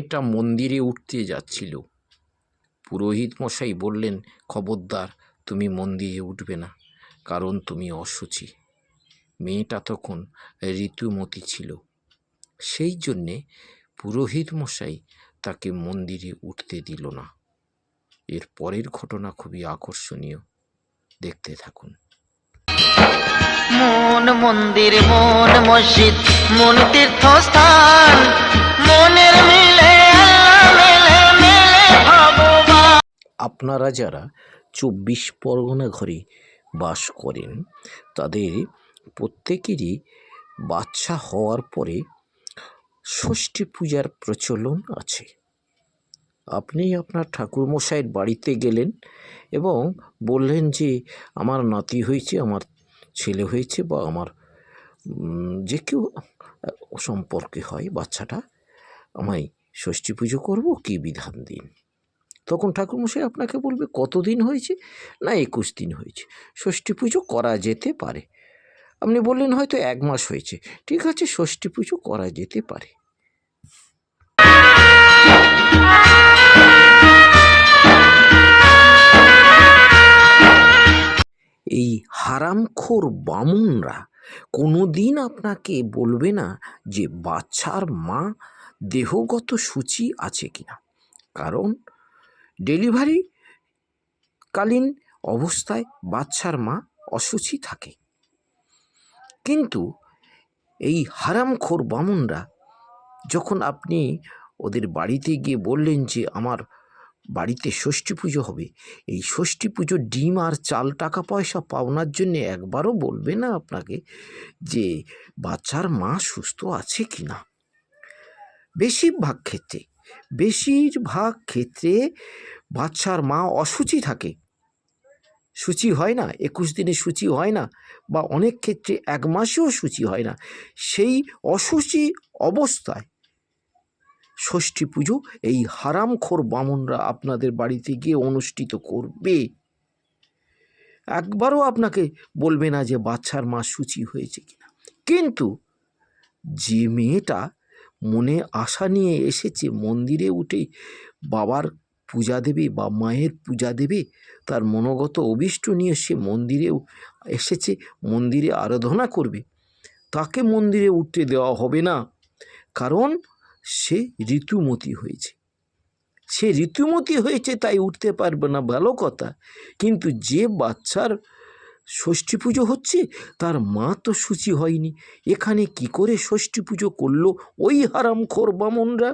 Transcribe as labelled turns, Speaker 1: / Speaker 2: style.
Speaker 1: মেয়েটা মন্দিরে উঠতে যাচ্ছিল। পুরোহিত মশাই বললেন, খবরদার, তুমি মন্দিরে উঠবে না, কারণ তুমি অশুচি। মেয়েটা তখন ঋতুমতী ছিল, সেই জন্যে পুরোহিত মশাই তাকে মন্দিরে উঠতে দিল না। এর পরের ঘটনা খুবই আকর্ষণীয়, দেখতে থাকুন।
Speaker 2: মন মন্দির, মন মসজিদ, মন তীর্থস্থান, মনের মিলে মেলে মেলে ভগবান।
Speaker 1: আপনারা যারা 24 পরগনা ঘরে বাস করেন, তাদের প্রত্যেকেরই বাচ্চা হওয়ার পরে ষষ্ঠী পূজার প্রচলন আছে। আপনি আপনার ঠাকুরমশাইয়ের বাড়িতে গেলেন এবং বললেন যে আমার নাতি হয়েছে, আমার ছেলে হয়েছে, বা আমার যে কেউ সম্পর্কে হয় বাচ্চাটা, আমায় ষষ্ঠী পুজো করবো, কী বিধান দিন। তখন ঠাকুরমশাই আপনাকে বলবে, কতদিন হয়েছে? না, 21 দিন হয়েছে, ষষ্ঠী পুজো করা যেতে পারে। আপনি বললেন হয়তো 1 মাস হয়েছে, ঠিক আছে, ষষ্ঠী পুজো করা যেতে পারে। এই হারামখোর বামুনরা কোনো দিন আপনাকে বলবে না যে বাচ্চার মা দেহগত সূচি আছে কিনা, কারণ ডেলিভারি কালীন অবস্থায় বাচ্চার মা অসুচি থাকে। কিন্তু এই হারামখোর বামুনরা যখন আপনি ওদের বাড়িতে গিয়ে বললেন যে আমার বাড়িতে ষষ্ঠী পুজো হবে, এই ষষ্ঠী পুজোর ডিম আর চাল টাকা পয়সা পাওনার জন্যে একবারও বলবে না আপনাকে যে বাচ্চার মা সুস্থ আছে কি না। বেশিরভাগ ক্ষেত্রে বাচ্চার মা অসুচি থাকে, সূচি হয় না, 21 দিনে সূচি হয় না, বা অনেক ক্ষেত্রে 1 মাসেও সূচি হয় না। সেই অসুচি অবস্থায় ষষ্ঠী পুজো এই হারামখোর বামুনরা আপনাদের বাড়িতে গিয়ে অনুষ্ঠিত করবে। একবারও আপনাকে বলবে না যে বাচ্চার মা সূচি হয়েছে কিনা। কিন্তু যে মেয়েটা মনে আশা নিয়ে এসেছে মন্দিরে উঠে বাবার পূজা দেবে বা মায়ের পূজা দেবে, তার মনোগত অভীষ্ট নিয়ে সে মন্দিরে এসেছে, মন্দিরে আরাধনা করবে, তাকে মন্দিরে উঠতে দেওয়া হবে না, কারণ সে ঋতুমতী হয়েছে, তাই উঠতে পারবে না, ভালো কথা। কিন্তু যে বাচ্চার ষষ্ঠী পুজো হচ্ছে তার মা তো সূচি হয়নি, এখানে কি করে ষষ্ঠী পুজো করলো ওই হারামখোর বামুনরা?